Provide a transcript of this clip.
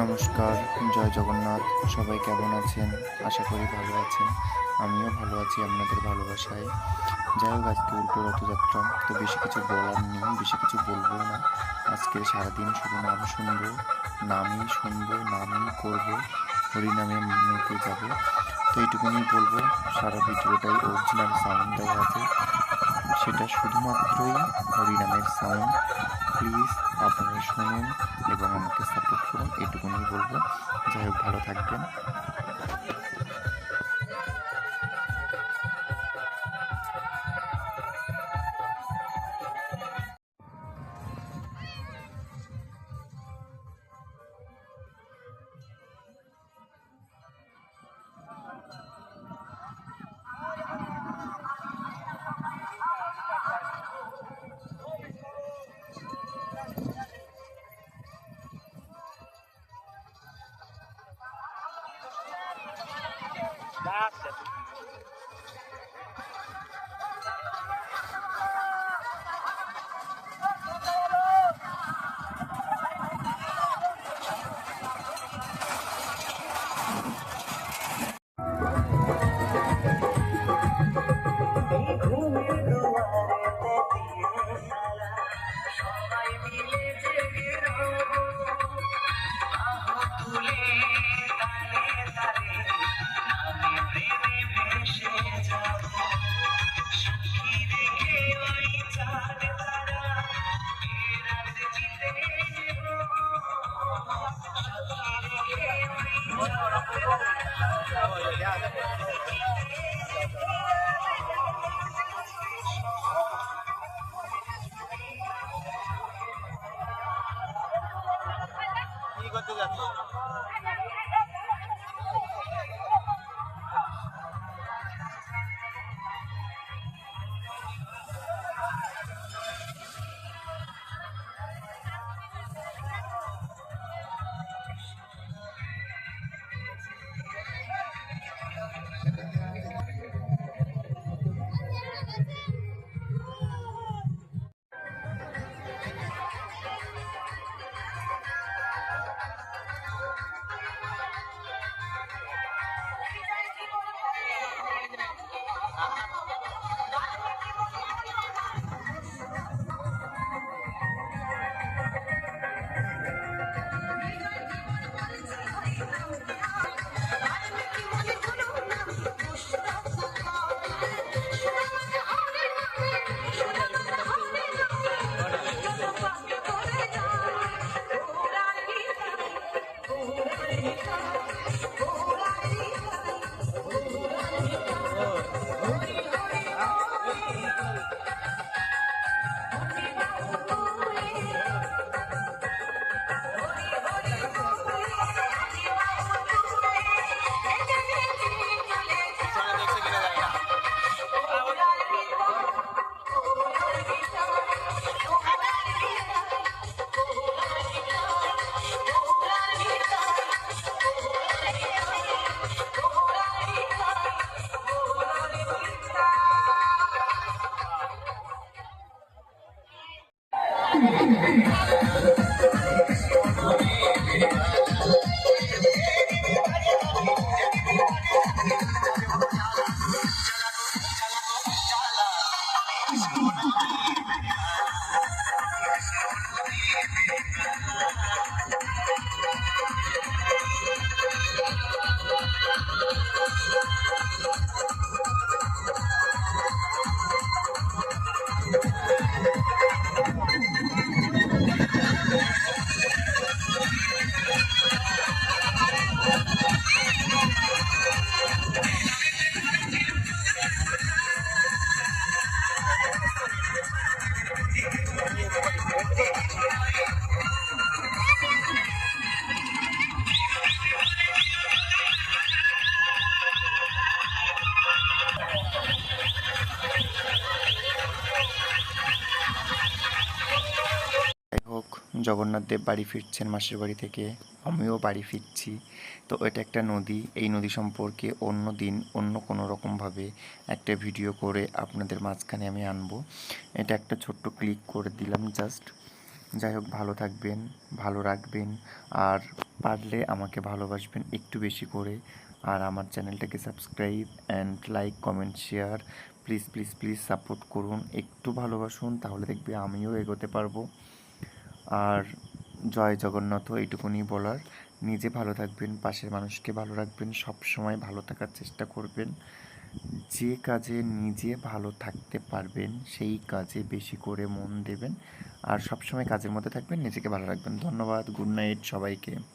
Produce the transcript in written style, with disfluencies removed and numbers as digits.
নমস্কার, জয় জগন্নাথ। সবাই কেমন আছেন? আশা করি ভালো আছেন। আমিও ভালো আছি আপনাদের ভালোবাসায়। যাই হোক, আজকে উল্টো রথযাত্রা। তো বেশি কিছু বলার নেই, বেশি কিছু বলবো না। আজকে সারাদিন শুধু নাম শুনবো, নামই শুনবো, নামই করবো, হরিনামে মেতে যাবো। তো এইটুকুনি বলবো, সারা ভিডিওটাই অরিজিনাল সাউন্ড দেওয়া আছে, সেটা শুধুমাত্রই হরিনামের সাউন্ড। প্লিজ আপনারা শুনুন এবং আমাকে সাপোর্ট করুন, এটুকুনি বলবো। যাই হোক, ভালো থাকবেন। কি করতে যাচ্ছ? জগন্নাথ দেব বাড়ি ফিরছেন মাসির বাড়ি থেকে, আমিও বাড়ি ফিরছি। তো এটা একটা নদী, এই নদী সম্পর্কে অন্য দিন অন্য কোনো রকমভাবে একটা ভিডিও করে আপনাদের মাঝখানে আমি আনবো। এটা একটা ছোট্ট ক্লিক করে দিলাম জাস্ট। যাই হোক, ভালো থাকবেন, ভালো রাখবেন, আর পারলে আমাকে ভালোবাসবেন একটু বেশি করে। আর আমার চ্যানেলটাকে subscribe and like comment share please please please support করুন, একটু ভালোবাসুন, তাহলে দেখবে আমিও এগোতে পারবো। আর জয় জগন্নাথ, এইটুকুনি বলার। নিজে ভালো থাকবেন, পাশের মানুষকে ভালো রাখবেন, সব সময় ভালো থাকার চেষ্টা করবেন। যে কাজে নিজে ভালো থাকতে পারবেন সেই কাজে বেশি করে মন দেবেন, আর সবসময় কাজের মধ্যে থাকবেন, নিজেকে ভালো রাখবেন। ধন্যবাদ, গুড নাইট সবাইকে।